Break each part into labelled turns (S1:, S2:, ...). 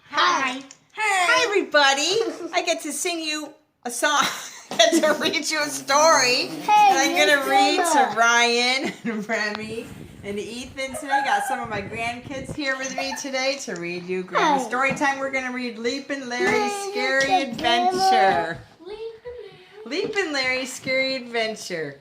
S1: Hi, everybody. I get to sing you a song. I get to read you a story. And I'm going to read to Ryan and Remy and Ethan today. Got some of my grandkids here with me today to read you Grandma Story Time. We're going to read Leapin' Larry's Scary Adventure. Leapin' Larry's Scary Adventure.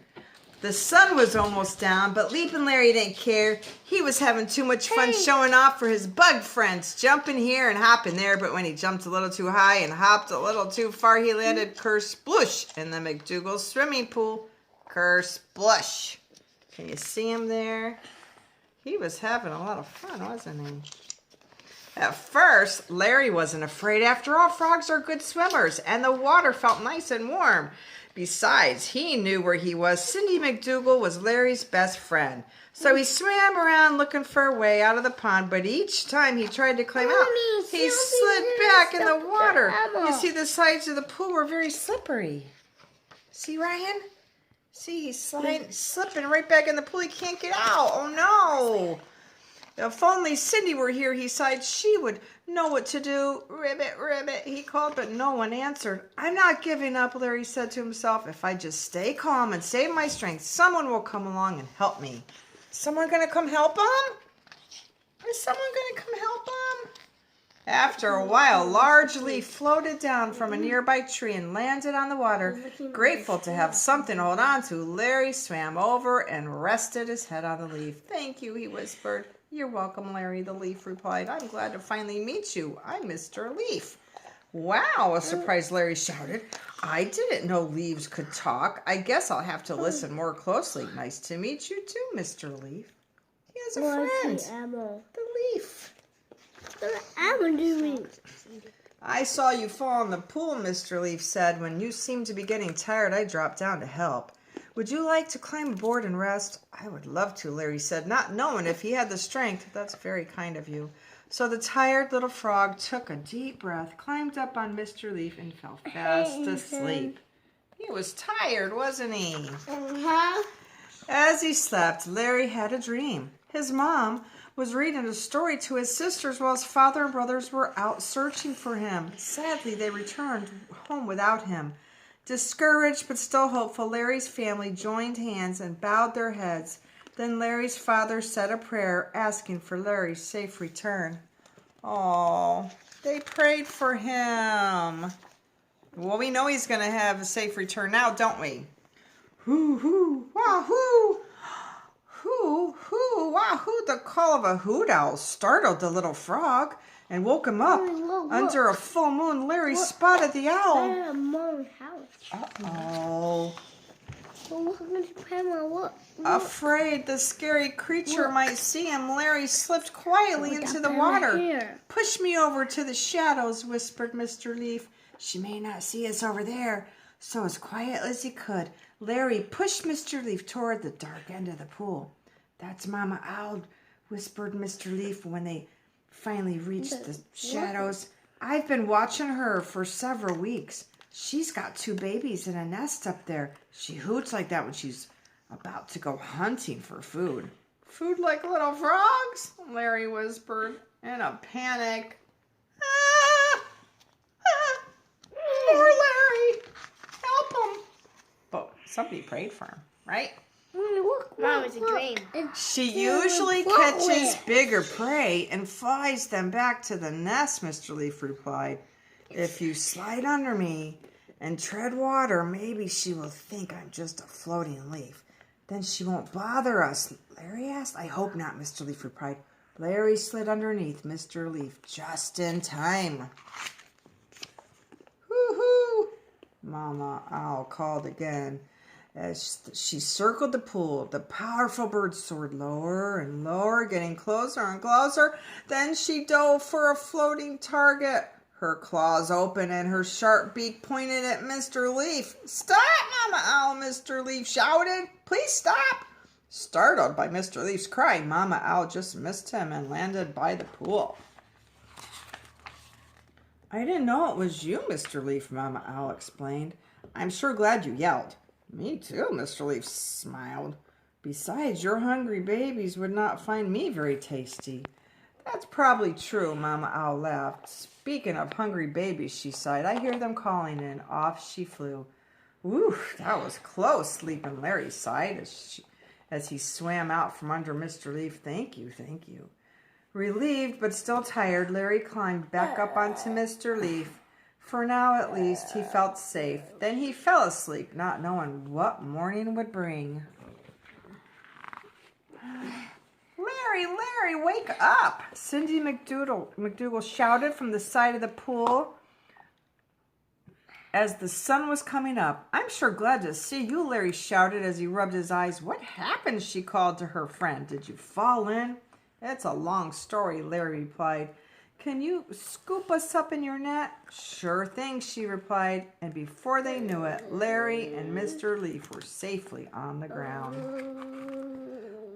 S1: The sun was almost down, but Leapin' Larry didn't care. He was having too much fun showing off for his bug friends, jumping here and hopping there, but when he jumped a little too high and hopped a little too far, he landed kersplush in the McDougal swimming pool. Kersplush. Can you see him there? He was having a lot of fun, wasn't he? At first, Larry wasn't afraid. After all, frogs are good swimmers, and the water felt nice and warm. Besides, he knew where he was. Cindy McDougal was Larry's best friend. So he swam around looking for a way out of the pond, but each time he tried to climb out, he slid back in the water. You see, the sides of the pool were very slippery. See, Ryan? See, he's slipping right back in the pool. He can't get out. Oh, no. If only Cindy were here, he sighed, she would know what to do. Ribbit, ribbit, he called, but no one answered. I'm not giving up, Larry said to himself. If I just stay calm and save my strength, someone will come along and help me. Someone going to come help him? Is someone going to come help him? After a while, a large leaf floated down from a nearby tree and landed on the water. Grateful to have something to hold on to, Larry swam over and rested his head on the leaf. Thank you, he whispered. You're welcome, Larry, the leaf replied. I'm glad to finally meet you. I'm Mr. Leaf. Wow, a surprised Larry shouted. I didn't know leaves could talk. I guess I'll have to listen more closely. Nice to meet you too, Mr. Leaf. He has a friend. The leaf. I saw you fall in the pool, Mr. Leaf said. When you seemed to be getting tired, I dropped down to help. Would you like to climb aboard and rest? I would love to, Larry said, not knowing if he had the strength. That's very kind of you. So the tired little frog took a deep breath, climbed up on Mr. Leaf, and fell fast asleep. He was tired, wasn't he? As he slept, Larry had a dream. His mom was reading a story to his sisters while his father and brothers were out searching for him. Sadly, they returned home without him. Discouraged but still hopeful, Larry's family joined hands and bowed their heads. Then Larry's father said a prayer asking for Larry's safe return. Oh, they prayed for him. Well, we know he's going to have a safe return now, don't we? Hoo, hoo, wahoo! Hoo, hoo, wahoo! The call of a hoot owl startled the little frog and woke him up. Under a full moon, Larry spotted the owl. Uh-oh. Afraid the scary creature might see him, Larry slipped quietly into the water. Push me over to the shadows, whispered Mr. Leaf. She may not see us over there. So as quiet as he could, Larry pushed Mr. Leaf toward the dark end of the pool. That's Mama Owl, whispered Mr. Leaf when they finally reached the shadows. I've been watching her for several weeks. She's got 2 babies in a nest up there. She hoots like that when she's about to go hunting for food. Food like little frogs? Larry whispered in a panic. Ah! Ah! Poor Larry. Help him. But somebody prayed for him, right?
S2: Mom, it's a dream.
S1: She usually catches bigger prey and flies them back to the nest, Mr. Leaf replied. If you slide under me and tread water, maybe she will think I'm just a floating leaf. Then she won't bother us, Larry asked. I hope not, Mr. Leaf replied. Larry slid underneath Mr. Leaf just in time. Hoo-hoo! Mama Owl called again. As she circled the pool, the powerful bird soared lower and lower, getting closer and closer. Then she dove for a floating target. Her claws open and her sharp beak pointed at Mr. Leaf. Stop, Mama Owl, Mr. Leaf shouted. Please stop. Startled by Mr. Leaf's cry, Mama Owl just missed him and landed by the pool. I didn't know it was you, Mr. Leaf, Mama Owl explained. I'm sure glad you yelled. Me too, Mr. Leaf smiled. Besides, your hungry babies would not find me very tasty. That's probably true, Mama Owl laughed. Speaking of hungry babies, she sighed, I hear them calling, and off she flew. Ooh, that was close, Sleeping Larry sighed as he swam out from under Mr. Leaf. Thank you, thank you. Relieved but still tired, Larry climbed back up onto Mr. Leaf. For now, at least, he felt safe. Then he fell asleep, not knowing what morning would bring. Larry, wake up! Cindy McDougal shouted from the side of the pool as the sun was coming up. I'm sure glad to see you, Larry shouted as he rubbed his eyes. What happened? She called to her friend. Did you fall in? It's a long story, Larry replied. Can you scoop us up in your net? Sure thing, she replied. And before they knew it, Larry and Mr. Leaf were safely on the ground.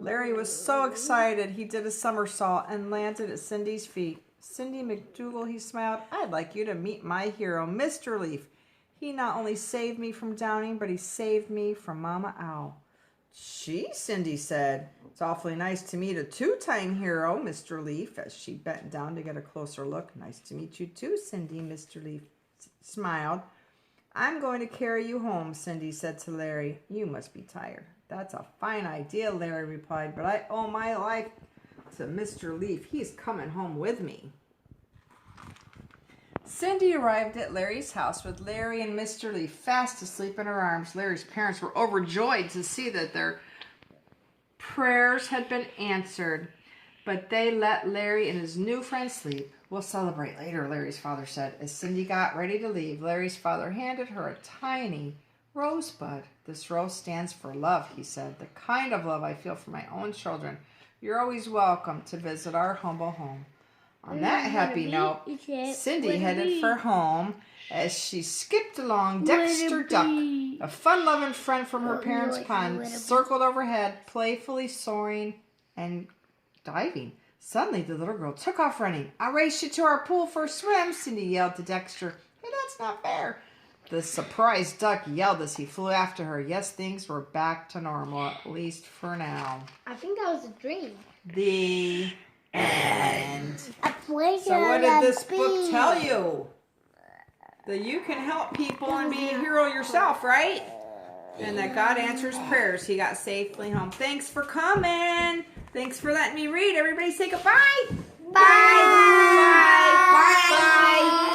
S1: Larry was so excited he did a somersault and landed at Cindy's feet. Cindy McDougal, he smiled, I'd like you to meet my hero, Mr. Leaf. He not only saved me from drowning, but he saved me from Mama Owl. Gee, Cindy said, it's awfully nice to meet a two-time hero, Mr. Leaf, as she bent down to get a closer look. Nice to meet you too, Cindy, Mr. Leaf smiled. I'm going to carry you home, Cindy said to Larry. You must be tired. That's a fine idea, Larry replied, but I owe my life to Mr. Leaf. He's coming home with me. Cindy arrived at Larry's house with Larry and Mr. Leaf fast asleep in her arms. Larry's parents were overjoyed to see that their prayers had been answered, but they let Larry and his new friend sleep. We'll celebrate later, Larry's father said. As Cindy got ready to leave, Larry's father handed her a tiny rosebud. This rose stands for love, he said, the kind of love I feel for my own children. You're always welcome to visit our humble home. On that happy note, Cindy headed for home as she skipped along. Dexter Duck, a fun-loving friend from her parents' pond, circled overhead, playfully soaring and diving. Suddenly, the little girl took off running. I'll race you to our pool for a swim, Cindy yelled to Dexter. Hey, that's not fair. The surprised duck yelled as he flew after her. Yes, things were back to normal, at least for now.
S2: I think that was a dream.
S1: The end. So what did this book tell you? That you can help people and be a hero yourself, right? And that God answers prayers. He got safely home. Thanks for coming. Thanks for letting me read. Everybody say goodbye.
S2: Bye.
S1: Bye. Bye. Bye.